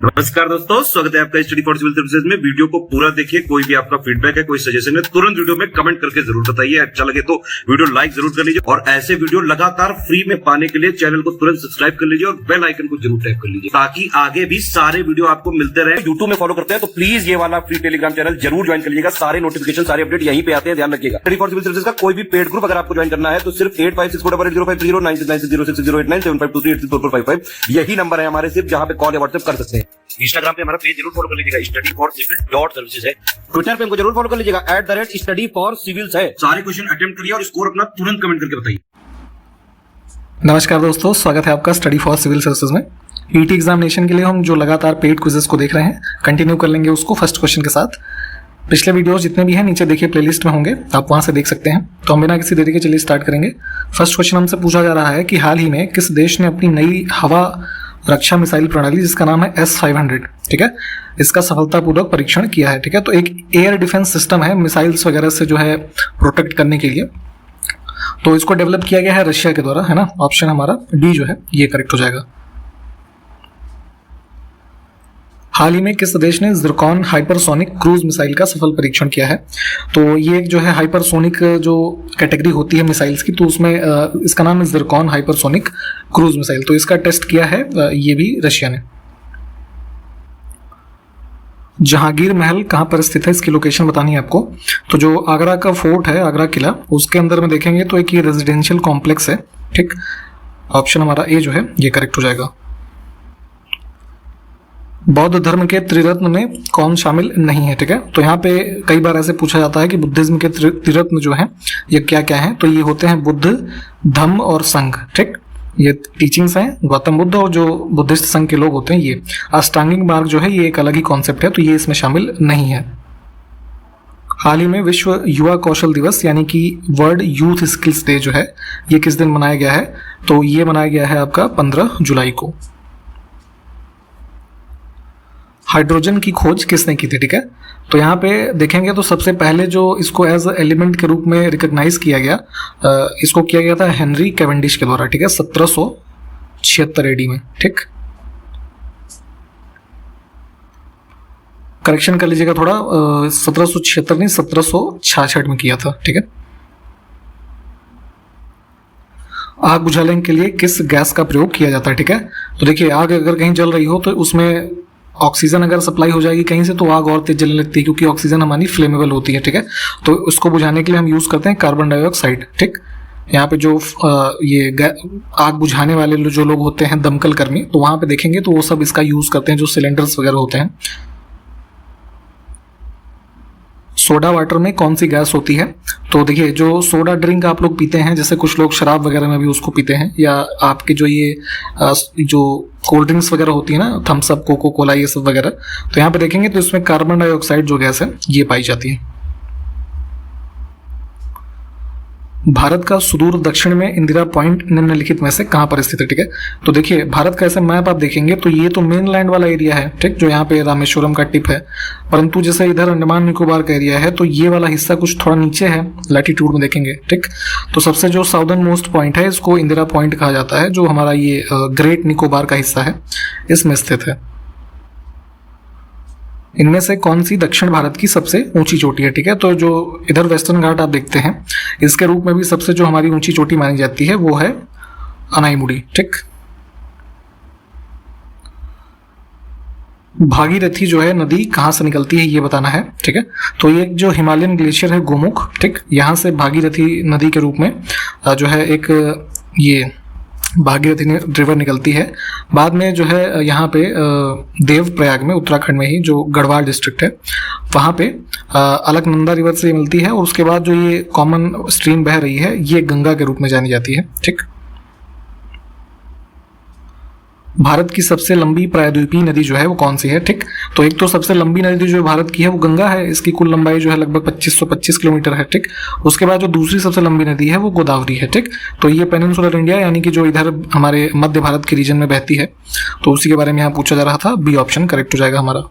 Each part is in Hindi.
नमस्कार दोस्तों, स्वागत है आपका स्टडी फॉर सिविल सर्विसेज में। वीडियो को पूरा देखिए। कोई भी आपका फीडबैक है, कोई सजेशन है, तुरंत वीडियो में कमेंट करके जरूर बताइए। अच्छा लगे तो वीडियो लाइक जरूर कर लीजिए और ऐसे वीडियो लगातार फ्री में पाने के लिए चैनल को तुरंत सब्सक्राइब कर लीजिए और बेल आइकन को जरूर टैप कर लीजिए ताकि आगे भी सारे वीडियो आपको मिलते रहे। यूट्यूब में फॉलो करते हैं तो प्लीज ये वाला फ्री टेलीग्राम चैनल जरूर ज्वाइन कर लीजिएगा। सारे नोटिफिकेशन, सारे अपडेट यहीं पे आते हैं, ध्यान रखिएगा। स्टडी फॉर सिविल सर्विसेज का कोई भी पेड ग्रुप अगर आपको ज्वाइन करना है तो सिर्फ 856480560660897523860445 यही नंबर है हमारे, सिर्फ जहां पे कॉल या व्हाट्सएप कर सकते हैं। इंस्टाग्राम पे हमारा पेज जरूर फॉलो कर लीजिएगा, studyforcivil.services है। ट्विटर पे हमको जरूर फॉलो कर लीजिएगा, @studyforcivils है। सारे क्वेश्चन अटेम्प्ट करिए और स्कोर अपना तुरंत कमेंट करके बताइए। नमस्कार दोस्तों, स्वागत है आपका स्टडी फॉर सिविल सर्विसेज में। ईटी एग्जामिनेशन के लिए हम जो लगातार पेड क्विजेस को देख रहे हैं, कंटिन्यू कर लेंगे उसको फर्स्ट क्वेश्चन के साथ। पिछले वीडियोस जितने भी हैं नीचे देखिए प्लेलिस्ट में होंगे, आप वहां से देख सकते हैं। तो हम बिना किसी देरी के चलिए स्टार्ट करेंगे। फर्स्ट क्वेश्चन हमसे पूछा जा रहा है कि हाल ही में किस देश ने अपनी नई हवा रक्षा मिसाइल प्रणाली जिसका नाम है S-500, ठीक है, इसका सफलतापूर्वक परीक्षण किया है। ठीक है, तो एक एयर डिफेंस सिस्टम है मिसाइल्स वगैरह से जो है प्रोटेक्ट करने के लिए, तो इसको डेवलप किया गया है रशिया के द्वारा, है ना। ऑप्शन हमारा डी जो है ये करेक्ट हो जाएगा। हाल ही में किस देश ने ज़िरकॉन हाइपरसोनिक क्रूज मिसाइल का सफल परीक्षण किया है? तो ये जो है हाइपरसोनिक जो कैटेगरी होती है मिसाइल्स की, तो उसमें इसका नाम है ज़िरकॉन हाइपरसोनिक क्रूज मिसाइल। तो इसका टेस्ट किया है ये भी रशिया ने। जहांगीर महल कहाँ पर स्थित है, इसकी लोकेशन बतानी है आपको। तो जो आगरा का फोर्ट है, आगरा किला, उसके अंदर में देखेंगे तो एक ये रेजिडेंशियल कॉम्प्लेक्स है। ठीक, ऑप्शन हमारा ए जो है ये करेक्ट हो जाएगा। बौद्ध धर्म के त्रिरत्न में कौन शामिल नहीं है? ठीक है, तो यहाँ पे कई बार ऐसे पूछा जाता है कि बुद्धिज्म के त्रिरत्न जो हैं ये क्या क्या हैं? तो ये होते हैं बुद्ध, धम्म और संघ। ठीक, ये टीचिंग्स हैं गौतम बुद्ध और जो बुद्धिस्ट संघ के लोग होते हैं ये। अष्टांगिक मार्ग जो है ये एक अलग ही कॉन्सेप्ट है, तो ये इसमें शामिल नहीं है। हाल ही में विश्व युवा कौशल दिवस यानी कि वर्ल्ड यूथ स्किल्स डे जो है ये किस दिन मनाया गया है? तो ये मनाया गया है आपका 15 जुलाई को। हाइड्रोजन की खोज किसने की थी? ठीक है, तो यहाँ पे देखेंगे तो सबसे पहले जो इसको एज एलिमेंट के रूप में रिकॉग्नाइज किया गया, इसको किया गया था हेनरी कैवेंडिश के द्वारा। ठीक है, 1776 एडी में। ठीक, करेक्शन कर लीजिएगा थोड़ा, 1776 नहीं 1766 में किया था। ठीक है, आग बुझाने के लिए किस गैस का प्रयोग किया जाता है? ठीक है, तो देखिए आग अगर कहीं जल रही हो तो उसमें ऑक्सीजन अगर सप्लाई हो जाएगी कहीं से तो आग और तेज जलने लगती है, क्योंकि ऑक्सीजन हमारी फ्लेमेबल होती है। ठीक है, तो उसको बुझाने के लिए हम यूज करते हैं कार्बन डाइऑक्साइड। ठीक, यहाँ पे जो ये आग बुझाने वाले जो लोग होते हैं दमकल कर्मी, तो वहां पे देखेंगे तो वो सब इसका यूज करते हैं, जो सिलेंडर्स वगैरह होते हैं। सोडा वाटर में कौन सी गैस होती है? तो देखिए जो सोडा ड्रिंक आप लोग पीते हैं, जैसे कुछ लोग शराब वगैरह में भी उसको पीते हैं, या आपके जो ये जो कोल्ड ड्रिंक्स वगैरह होती है ना, थम्स अप, कोको कोला, ये सब वगैरह, तो यहाँ पे देखेंगे तो इसमें कार्बन डाइऑक्साइड जो गैस है ये पाई जाती है। भारत का सुदूर दक्षिण में इंदिरा पॉइंट निम्नलिखित में से कहाँ पर स्थित है? ठीक है, तो देखिए भारत का ऐसे मैप आप देखेंगे तो ये तो मेनलैंड वाला एरिया है, ठीक, जो यहाँ पे रामेश्वरम का टिप है। परंतु जैसे इधर अंडमान निकोबार का एरिया है तो ये वाला हिस्सा कुछ थोड़ा नीचे है लैटिट्यूड में देखेंगे। ठीक, तो सबसे जो साउदर्न मोस्ट पॉइंट है इसको इंदिरा पॉइंट कहा जाता है, जो हमारा ये ग्रेट निकोबार का हिस्सा है इसमें स्थित है। इनमें से कौन सी दक्षिण भारत की सबसे ऊंची चोटी है? ठीक है, तो जो इधर वेस्टर्न घाट आप देखते हैं इसके रूप में भी सबसे जो हमारी ऊंची चोटी मानी जाती है वो है अनाईमुड़ी। ठीक, भागीरथी जो है नदी कहाँ से निकलती है ये बताना है। ठीक है, तो ये जो हिमालयन ग्लेशियर है गोमुख, ठीक, यहाँ से भागीरथी नदी के रूप में जो है एक ये भागीरथी रिवर निकलती है। बाद में जो है यहाँ पे देवप्रयाग में, उत्तराखंड में ही जो गढ़वाल डिस्ट्रिक्ट है, वहाँ पे अलकनंदा रिवर से मिलती है, और उसके बाद जो ये कॉमन स्ट्रीम बह रही है ये गंगा के रूप में जानी जाती है। ठीक, भारत की सबसे लंबी प्रायद्वीपीय नदी जो है वो कौन सी है? ठीक, तो एक तो सबसे लंबी नदी जो भारत की है वो गंगा है, इसकी कुल लंबाई जो है लगभग 2525 किलोमीटर है। ठीक, उसके बाद जो दूसरी सबसे लंबी नदी है वो गोदावरी है। ठीक, तो ये पेनिनसुलर इंडिया यानी कि जो इधर हमारे मध्य भारत के रीजन में बहती है, तो उसी के बारे में यहाँ पूछा जा रहा था। बी ऑप्शन करेक्ट हो जाएगा हमारा।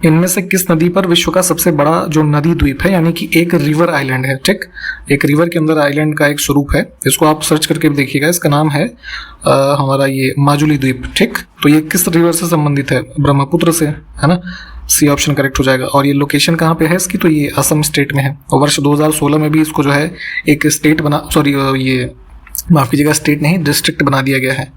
इनमें से किस नदी पर विश्व का सबसे बड़ा जो नदी द्वीप है, यानी कि एक रिवर आइलैंड है, ठीक, एक रिवर के अंदर आइलैंड का एक स्वरूप है, इसको आप सर्च करके भी देखिएगा, इसका नाम है हमारा ये माजुली द्वीप, ठीक। तो ये किस रिवर से संबंधित है? ब्रह्मपुत्र से, है ना, सी ऑप्शन करेक्ट हो जाएगा। और ये लोकेशन कहाँ पे है इसकी? तो ये असम स्टेट में है, और वर्ष 2016 में भी इसको जो है एक स्टेट बना, सॉरी ये माफ कीजिएगा, स्टेट नहीं डिस्ट्रिक्ट बना दिया गया है।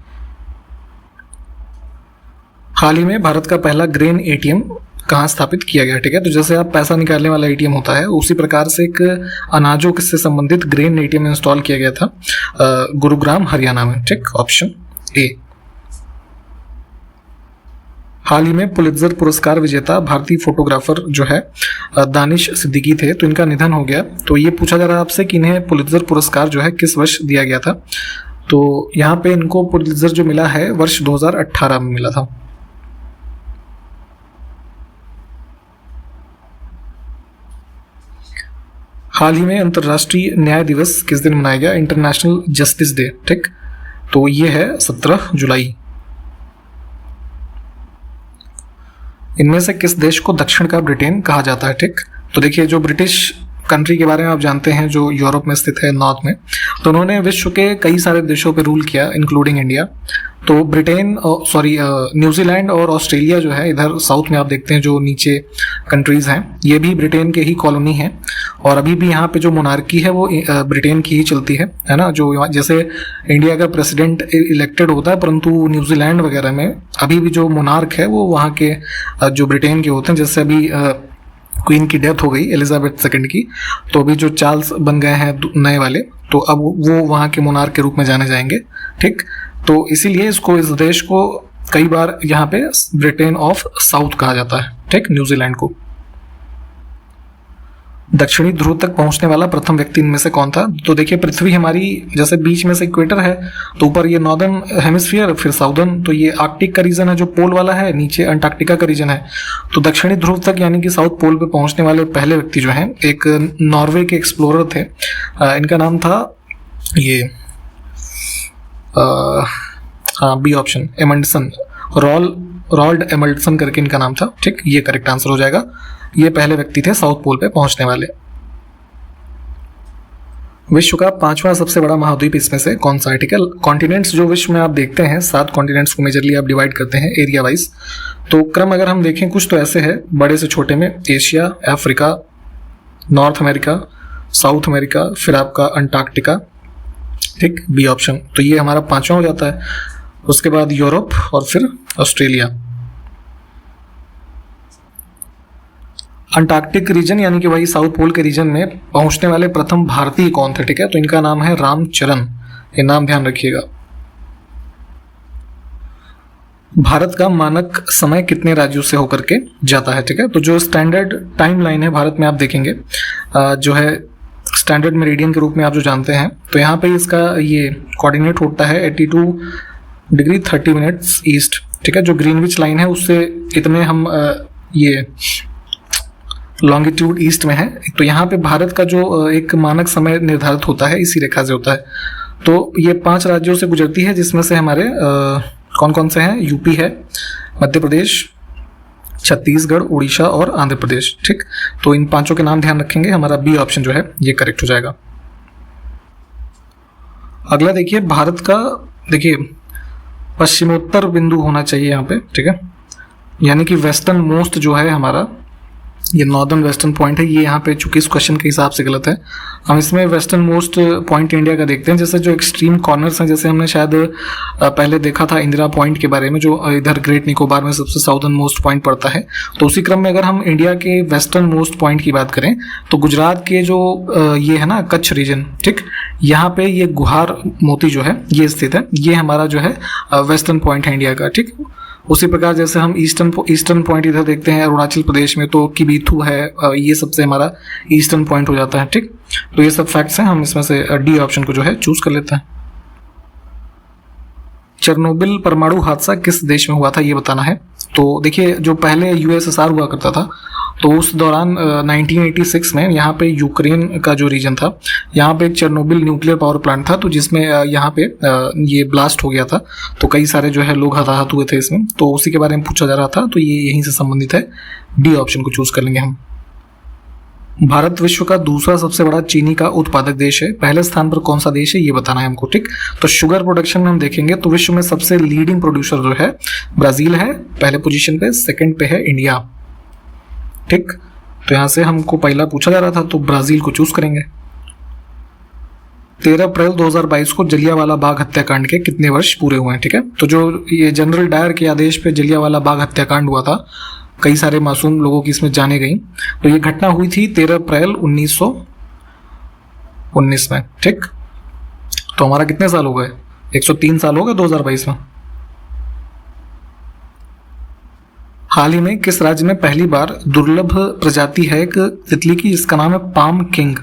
हाल ही में भारत का पहला ग्रेन एटीएम कहाँ स्थापित किया गया, ठीक है। तो जैसे आप पैसा निकालने वाला एटीएम होता है, उसी प्रकार से एक अनाजों से संबंधित ग्रेन एटीएम इंस्टॉल किया गया था गुरुग्राम हरियाणा में, ठीक, ऑप्शन ए। हाल ही में पुलित्जर पुरस्कार विजेता भारतीय फोटोग्राफर जो है दानिश सिद्दीकी थे, तो इनका निधन हो गया। तो ये पूछा जा रहा है आपसे कि इन्हें पुलित्जर पुरस्कार जो है किस वर्ष दिया गया था। तो यहाँ पे इनको पुलित्जर जो मिला है वर्ष 2018 में मिला था। हाल ही में अंतर्राष्ट्रीय न्याय दिवस किस दिन मनाया गया? इंटरनेशनल जस्टिस डे, ठीक। तो ये है 17 जुलाई। इनमें से किस देश को दक्षिण का ब्रिटेन कहा जाता है, ठीक। तो देखिए, जो ब्रिटिश कंट्री के बारे में आप जानते हैं, जो यूरोप में स्थित है नॉर्थ में, तो उन्होंने विश्व के कई सारे देशों पे रूल किया, इंक्लूडिंग इंडिया। तो ब्रिटेन, सॉरी न्यूजीलैंड और ऑस्ट्रेलिया जो है इधर साउथ में आप देखते हैं, जो नीचे कंट्रीज़ हैं, ये भी ब्रिटेन के ही कॉलोनी हैं। और अभी भी यहाँ पे जो मोनार्की है वो ब्रिटेन की ही चलती है ना। जो जैसे इंडिया का प्रेसिडेंट इलेक्टेड होता है, परंतु न्यूजीलैंड वगैरह में अभी भी जो मोनार्क है वो वहाँ के जो ब्रिटेन के होते हैं। जैसे अभी क्वीन की डेथ हो गई एलिजाबेथ सेकंड की, तो अभी जो चार्ल्स बन गए हैं नए वाले, तो अब वो वहाँ के मोनार्क के रूप में जाने जाएंगे, ठीक। तो इसीलिए इस देश को कई बार यहाँ पे ब्रिटेन ऑफ साउथ कहा जाता है, ठीक, न्यूजीलैंड को। दक्षिणी ध्रुव तक पहुंचने वाला प्रथम व्यक्ति इनमें से कौन था? तो देखिए, पृथ्वी हमारी जैसे बीच में से इक्वेटर है, तो ऊपर ये नॉर्दर्न हेमिस्फीयर, फिर साउदर्न, तो ये आर्कटिक का रीजन है जो पोल वाला है, नीचे अंटार्कटिका का रीजन है। तो दक्षिणी ध्रुव तक यानी कि साउथ पोल पे पहुंचने वाले पहले व्यक्ति जो हैं, एक नॉर्वे के एक्सप्लोरर थे, इनका नाम था ये हाँ बी ऑप्शन, एमंडसन, रॉल्ड एमंडसन करके इनका नाम था, ठीक। ये करेक्ट आंसर हो जाएगा। ये पहले व्यक्ति थे साउथ पोल पे पहुंचने वाले। विश्व का 5वां सबसे बड़ा महाद्वीप इसमें से कौन सा है, ठीक है। कॉन्टिनेंट्स जो विश्व में आप देखते हैं, 7 कॉन्टिनेंट्स को मेजरली आप डिवाइड करते हैं एरिया वाइज। तो क्रम अगर हम देखें कुछ तो ऐसे है, बड़े से छोटे में Asia, Africa, north America, south America, फिर आपका अंटार्कटिका, ठीक, बी ऑप्शन। तो ये हमारा 5वां हो जाता है। उसके बाद यूरोप और फिर ऑस्ट्रेलिया। अंटार्कटिक रीजन यानी कि वही साउथ पोल के रीजन में पहुंचने वाले प्रथम भारतीय कौन थे, ठीक है। तो इनका नाम है रामचरण, ये नाम ध्यान रखिएगा। भारत का मानक समय कितने राज्यों से होकर के जाता है, ठीक है। तो जो स्टैंडर्ड टाइम लाइन है भारत में आप देखेंगे, जो है स्टैंडर्ड मेरिडियन के रूप में आप जो जानते हैं, तो यहाँ पे इसका ये कोऑर्डिनेट होता है 82 डिग्री 30 मिनट्स ईस्ट, ठीक है। जो ग्रीनविच लाइन है उससे इतने हम ये लॉन्गिट्यूड ईस्ट में है। तो यहाँ पे भारत का जो एक मानक समय निर्धारित होता है इसी रेखा से होता है। तो ये 5 राज्यों से गुजरती है, जिसमें से हमारे कौन कौन से हैं? यूपी है, मध्य प्रदेश, छत्तीसगढ़, उड़ीसा और आंध्र प्रदेश, ठीक। तो इन 5 के नाम ध्यान रखेंगे, हमारा बी ऑप्शन जो है ये करेक्ट हो जाएगा। अगला देखिए, भारत का देखिए पश्चिमोत्तर बिंदु होना चाहिए यहाँ पे, ठीक है, यानी कि वेस्टर्न मोस्ट जो है हमारा ये नॉर्दर्न वेस्टर्न पॉइंट है। ये यहाँ पे चूंकि इस क्वेश्चन के हिसाब से गलत है, हम इसमें वेस्टर्न मोस्ट पॉइंट इंडिया का देखते हैं। जैसे जो एक्सट्रीम कॉर्नर्स हैं, जैसे हमने शायद पहले देखा था इंदिरा पॉइंट के बारे में, जो इधर ग्रेट निकोबार में सबसे साउदर्न मोस्ट पॉइंट पड़ता है। तो उसी क्रम में अगर हम इंडिया के वेस्टर्न मोस्ट पॉइंट की बात करें, तो गुजरात के जो ये है ना कच्छ रीजन, ठीक, यहाँ पे ये गुहार मोती जो है ये स्थित है। ये हमारा जो है वेस्टर्न पॉइंट है इंडिया का, ठीक। उसी प्रकार जैसे हम ईस्टर्न पॉइंट इधर देखते हैं अरुणाचल प्रदेश में, तो किबीथू है, ये सबसे हमारा ईस्टर्न पॉइंट हो जाता है, ठीक। तो ये सब फैक्ट्स हैं, हम इसमें से डी ऑप्शन को जो है चूज कर लेते हैं। चेरनोबिल परमाणु हादसा किस देश में हुआ था ये बताना है। तो देखिए, जो पहले यूएसएसआर हुआ करता था, तो उस दौरान 1986 में यहाँ पे यूक्रेन का जो रीजन था, यहाँ पे एक चेरनोबिल न्यूक्लियर पावर प्लांट था, तो जिसमें यहाँ पे ये ब्लास्ट हो गया था, तो कई सारे जो है लोग हताहत हुए थे इसमें, तो उसी के बारे में पूछा जा रहा था, तो ये यहीं से संबंधित है। डी ऑप्शन को चूज कर लेंगे हम। भारत विश्व का दूसरा सबसे बड़ा चीनी का उत्पादक देश है, पहले स्थान पर कौन सा देश है ये बताना है हमको, ठीक। तो शुगर प्रोडक्शन में हम देखेंगे तो विश्व में सबसे लीडिंग प्रोड्यूसर जो है ब्राजील है पहले पोजीशन पे, सेकंड पे है इंडिया, ठीक। तो यहां से हमको पहला पूछा जा रहा था, तो ब्राजील को चूज करेंगे। 13 अप्रैल 2022 को जलियांवाला बाग हत्याकांड के कितने वर्ष पूरे हुए हैं, ठीक है। तो जो ये जनरल डायर के आदेश पे जलियांवाला बाग हत्याकांड हुआ था, कई सारे मासूम लोगों की इसमें जाने गई, तो ये घटना हुई थी 13 अप्रैल 1919 में, ठीक। तो हमारा कितने साल हो गए, 103 साल हो गए 2022 में। हाल ही में किस राज्य में पहली बार दुर्लभ प्रजाति है एक तितली की, जिसका नाम है पाम किंग,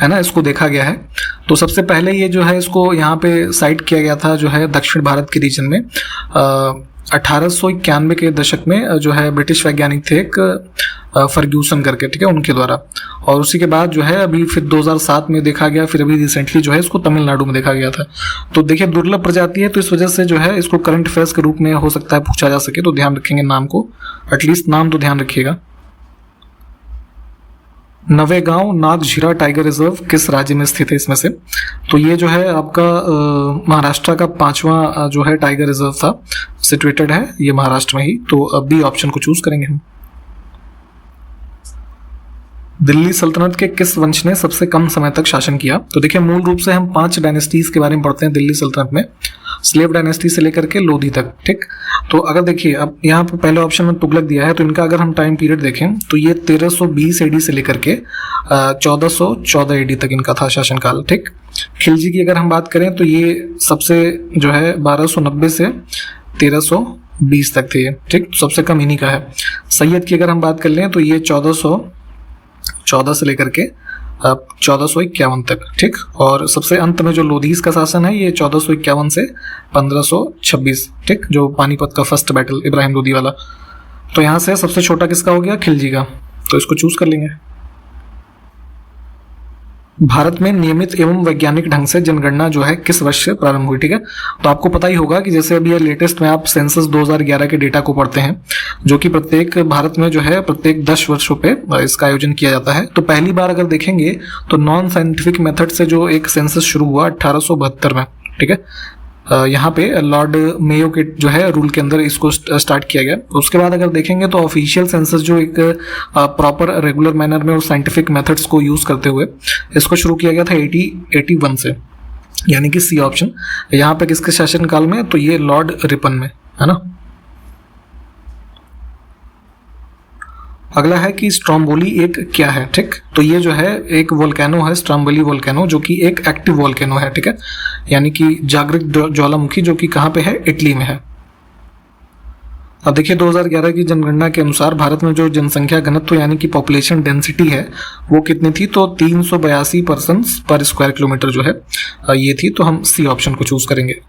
है ना, इसको देखा गया है। तो सबसे पहले ये जो है इसको यहाँ पे साइट किया गया था जो है दक्षिण भारत के रीजन में 1891 के दशक में जो है ब्रिटिश वैज्ञानिक थे एक फर्ग्यूसन करके, ठीक है, उनके द्वारा। और उसी के बाद जो है अभी फिर 2007 में देखा गया, फिर अभी रिसेंटली जो है इसको तमिलनाडु में देखा गया था। तो देखिए दुर्लभ प्रजाति है, तो इस वजह से जो है इसको करंट अफेयर्स के रूप में हो सकता है पूछा जा सके, तो ध्यान रखेंगे नाम को, एटलीस्ट नाम तो ध्यान रखिएगा। नवेगांव नागझीरा टाइगर रिजर्व किस राज्य में स्थित है इसमें से, तो ये जो है आपका महाराष्ट्र का 5वां जो है टाइगर रिजर्व था, सिचुएटेड है ये महाराष्ट्र में ही। तो बी ऑप्शन को चूज करेंगे हम। दिल्ली सल्तनत के किस वंश ने सबसे कम समय तक शासन किया, तो देखिए मूल रूप से हम 5 डायनेस्टीज के बारे में पढ़ते हैं दिल्ली सल्तनत में, स्लेव डायनेस्टी से लेकर के लोधी तक, ठीक। तो अगर देखिए अब यहाँ पे पहले ऑप्शन में तुगलक दिया है, तो इनका अगर हम टाइम पीरियड देखें तो ये 1320 एडी से लेकर के 1414 एडी तक इनका था शासनकाल, ठीक। खिलजी की अगर हम बात करें तो ये सबसे जो है 1290 से 1320 तक थे, ठीक, सबसे कम इन्हीं का है। सैयद की अगर हम बात कर लें तो ये 1414 से लेकर के 1451 तक, ठीक। और सबसे अंत में जो लोधीस का शासन है ये 1451 से 1526, ठीक, जो पानीपत का फर्स्ट बैटल इब्राहिम लोधी वाला। तो यहाँ से सबसे छोटा किसका हो गया, खिलजी का, तो इसको चूज कर लेंगे। भारत में नियमित एवं वैज्ञानिक ढंग से जनगणना जो है किस वर्ष से प्रारंभ हुई, ठीक है। तो आपको पता ही होगा कि जैसे अभी ये लेटेस्ट में आप सेंसस 2011 के डेटा को पढ़ते हैं, जो कि प्रत्येक भारत में जो है प्रत्येक 10 वर्षों पे इसका आयोजन किया जाता है। तो पहली बार अगर देखेंगे तो नॉन साइंटिफिक मेथड से जो एक सेंसस शुरू हुआ 1872 में, ठीक है, यहाँ पे लॉर्ड मेयो के जो है रूल के अंदर इसको स्टार्ट किया गया। उसके बाद अगर देखेंगे तो ऑफिशियल सेंसस जो एक प्रॉपर रेगुलर मैनर में और साइंटिफिक मेथड्स को यूज करते हुए इसको शुरू किया गया था 1881 से, यानी कि सी ऑप्शन। यहाँ पे किसके शासनकाल में, तो ये लॉर्ड रिपन में, है ना। अगला है कि स्ट्रोम्बोली एक क्या है, ठीक। तो ये जो है एक वोल्केनो है, स्ट्रोम्बोली वोल्केनो, जो कि एक एक्टिव वोल्केनो है, ठीक है, यानी कि जागृत ज्वालामुखी, जो कि कहाँ पे है, इटली में है। अब देखिए 2011 की जनगणना के अनुसार भारत में जो जनसंख्या घनत्व यानी कि पॉपुलेशन डेंसिटी है वो कितनी थी, तो 382 पर्सन्स पर स्क्वायर किलोमीटर जो है ये थी। तो हम सी ऑप्शन को चूज करेंगे।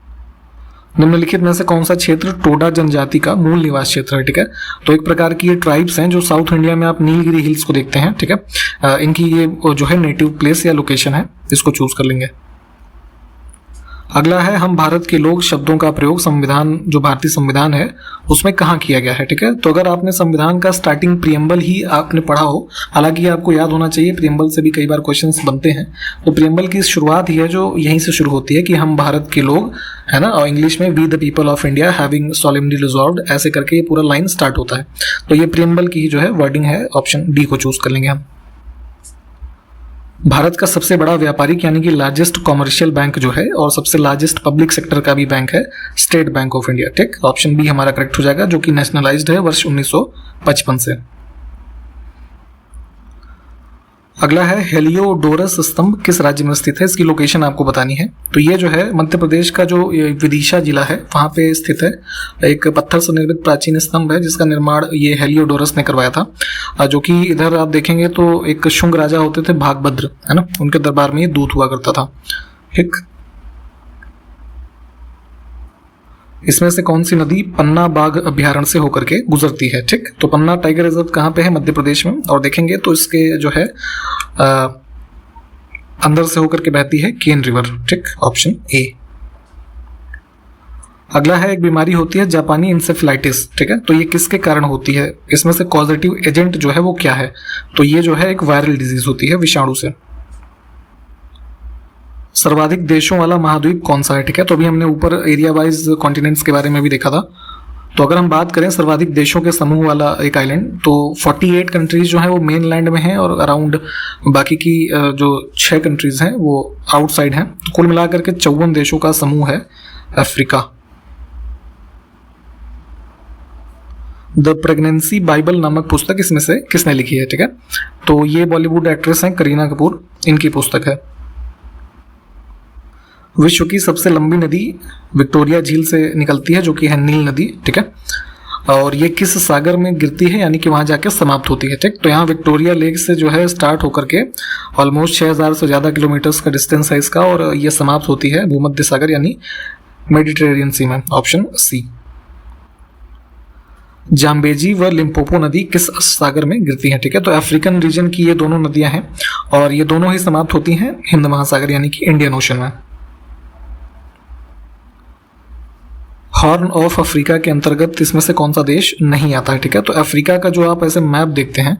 निम्नलिखित में से कौन सा क्षेत्र टोडा जनजाति का मूल निवास क्षेत्र है, ठीक है। तो एक प्रकार की ये ट्राइब्स हैं जो साउथ इंडिया में आप नीलगिरी हिल्स को देखते हैं, ठीक है, इनकी ये जो है नेटिव प्लेस या लोकेशन है, इसको चूज कर लेंगे। अगला है हम भारत के लोग शब्दों का प्रयोग संविधान जो भारतीय संविधान है उसमें कहाँ किया गया है, ठीक है। तो अगर आपने संविधान का स्टार्टिंग प्रियम्बल ही आपने पढ़ा हो, हालांकि आपको याद होना चाहिए प्रियम्बल से भी कई बार क्वेश्चंस बनते हैं, तो प्रियम्बल की शुरुआत ही है जो यहीं से शुरू होती है कि हम भारत के लोग, है ना, और इंग्लिश में we the people of India having solemnly resolved, ऐसे करके ये पूरा लाइन स्टार्ट होता है। तो ये प्रियम्बल की जो है वर्डिंग है, ऑप्शन डी को चूज कर लेंगे हम। भारत का सबसे बड़ा व्यापारिक यानी कि लार्जेस्ट कॉमर्शियल बैंक जो है और सबसे लार्जेस्ट पब्लिक सेक्टर का भी बैंक है स्टेट बैंक ऑफ इंडिया, ठीक। ऑप्शन बी हमारा करेक्ट हो जाएगा, जो कि नेशनलाइज्ड है वर्ष 1955 से। अगला है हेलियोडोरस स्तंभ किस राज्य में स्थित है, इसकी लोकेशन आपको बतानी है। तो ये जो है मध्य प्रदेश का जो विदिशा जिला है वहां पे स्थित है। एक पत्थर से निर्मित प्राचीन स्तंभ है जिसका निर्माण ये हेलियोडोरस ने करवाया था, जो कि इधर आप देखेंगे तो एक शुंग राजा होते थे भागभद्र, है ना, उनके दरबार में ये दूत हुआ करता था, ठीक। इसमें से कौन सी नदी पन्ना बाघ अभ्यारण्य से होकर के गुजरती है? ठीक, तो पन्ना टाइगर रिजर्व कहाँ पे है? मध्य प्रदेश में। और देखेंगे तो इसके जो है अंदर से होकर के बहती है केन रिवर। ठीक, ऑप्शन ए। अगला है, एक बीमारी होती है जापानी इंसेफेलाइटिस। ठीक है, तो ये किसके कारण होती है? इसमें से कॉजेटिव एजेंट जो है वो क्या है? तो ये जो है एक वायरल डिजीज होती है, विषाणु से। सर्वाधिक देशों वाला महाद्वीप कौन सा है? ठीक है, तो अभी हमने ऊपर एरिया वाइज कॉन्टिनेंट्स के बारे में भी देखा था। तो अगर हम बात करें सर्वाधिक देशों के समूह वाला एक आइलैंड, तो 48 कंट्रीज जो है वो मेन लैंड में हैं और अराउंड बाकी की जो 6 कंट्रीज हैं वो आउटसाइड हैं। तो कुल मिलाकर के 54 देशों का समूह है अफ्रीका। द प्रेगनेंसी बाइबल नामक पुस्तक इसमें से किसने लिखी है? ठीक है, तो ये बॉलीवुड एक्ट्रेस हैं करीना कपूर, इनकी पुस्तक है। विश्व की सबसे लंबी नदी विक्टोरिया झील से निकलती है, जो कि है नील नदी। ठीक है, और ये किस सागर में गिरती है, यानी कि वहां जाके समाप्त होती है? ठीक, तो यहाँ विक्टोरिया लेक से जो है स्टार्ट होकर के ऑलमोस्ट 6000 से ज़्यादा किलोमीटर्स का डिस्टेंस है इसका, और ये समाप्त होती है भूमध्य सागर यानी मेडिटेरेनियन सी में। Option C. जाम्बेजी व लिम्पोपो नदी किस सागर में गिरती हैं? ठीक है, तो अफ्रीकन रीजन की ये दोनों नदियां हैं और ये दोनों ही समाप्त होती हैं हिंद महासागर यानी कि इंडियन ओशन में। हॉर्न ऑफ अफ्रीका के अंतर्गत इसमें से कौन सा देश नहीं आता है? ठीक है, तो अफ्रीका का जो आप ऐसे मैप देखते हैं,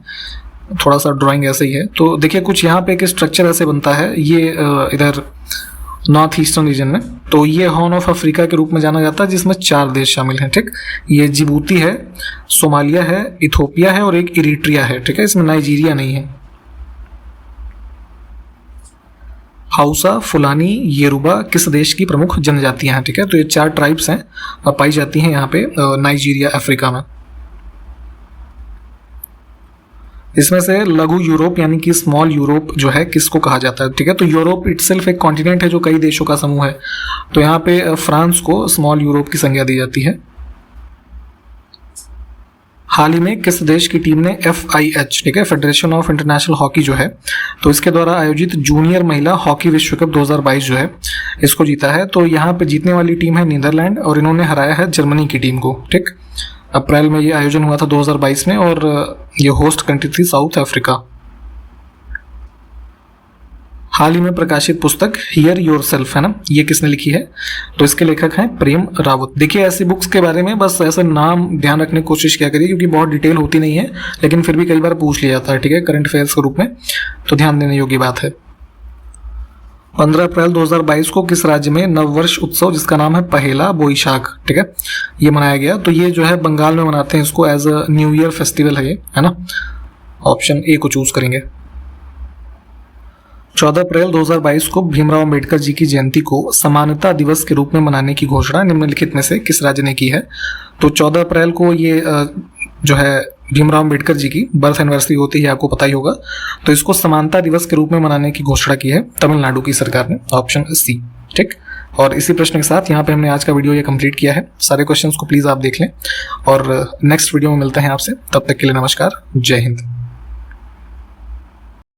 थोड़ा सा ड्राइंग ऐसे ही है, तो देखिए कुछ यहाँ पे एक स्ट्रक्चर ऐसे बनता है, ये इधर नॉर्थ ईस्टर्न रीजन में, तो ये हॉर्न ऑफ अफ्रीका के रूप में जाना जाता है, जिसमें 4 देश शामिल हैं। ठीक, ये जिबूती है, सोमालिया है, इथोपिया है और एक इरिट्रिया है। ठीक है, इसमें नाइजीरिया नहीं है। हाउसा, फुलानी, येरुबा किस देश की प्रमुख जनजातियां हैं? ठीक है, तो ये 4 ट्राइब्स हैं और पाई जाती हैं यहाँ पे नाइजीरिया अफ्रीका में। इसमें से लघु यूरोप यानी कि स्मॉल यूरोप जो है किसको कहा जाता है? ठीक है, तो यूरोप इटसेल्फ एक कॉन्टिनेंट है जो कई देशों का समूह है, तो यहाँ पे फ्रांस को स्मॉल यूरोप की संज्ञा दी जाती है। हाल ही में किस देश की टीम ने FIH, ठीक है, फेडरेशन ऑफ इंटरनेशनल हॉकी जो है, तो इसके द्वारा आयोजित जूनियर महिला हॉकी विश्व कप 2022 जो है इसको जीता है? तो यहाँ पे जीतने वाली टीम है नीदरलैंड और इन्होंने हराया है जर्मनी की टीम को। ठीक, अप्रैल में ये आयोजन हुआ था 2022 में और ये होस्ट कंट्री थी साउथ अफ्रीका। हाल ही में प्रकाशित पुस्तक हियर योरसेल्फ है ना, ये किसने लिखी है? तो इसके लेखक हैं प्रेम रावत। देखिए ऐसी बुक्स के बारे में बस ऐसे नाम ध्यान रखने की कोशिश किया करिए, क्योंकि बहुत डिटेल होती नहीं है, लेकिन फिर भी कई बार पूछ लिया जाता है। ठीक है, करंट अफेयर्स के रूप में, तो ध्यान देने योग्य बात है। 15 अप्रैल 2022 को किस राज्य में नववर्ष उत्सव जिसका नाम है पहेला बोईशाख, ठीक है, ये मनाया गया? तो ये जो है बंगाल में मनाते हैं इसको, as a new year festival है ये, है ना। ऑप्शन ए को चूज करेंगे। 14 अप्रैल 2022 को भीमराव अंबेडकर जी की जयंती को समानता दिवस के रूप में मनाने की घोषणा निम्नलिखित में से किस राज्य ने की है? तो 14 अप्रैल को ये जो है भीमराव अंबेडकर जी की बर्थ एनिवर्सरी होती है, आपको पता ही होगा, तो इसको समानता दिवस के रूप में मनाने की घोषणा की है तमिलनाडु की सरकार ने। Option C. ठीक, और इसी प्रश्न के साथ यहाँ पे हमने आज का वीडियो ये कंप्लीट किया है। सारे क्वेश्चंस को प्लीज आप देख लें और नेक्स्ट वीडियो में मिलते हैं आपसे, तब तक के लिए नमस्कार, जय हिंद।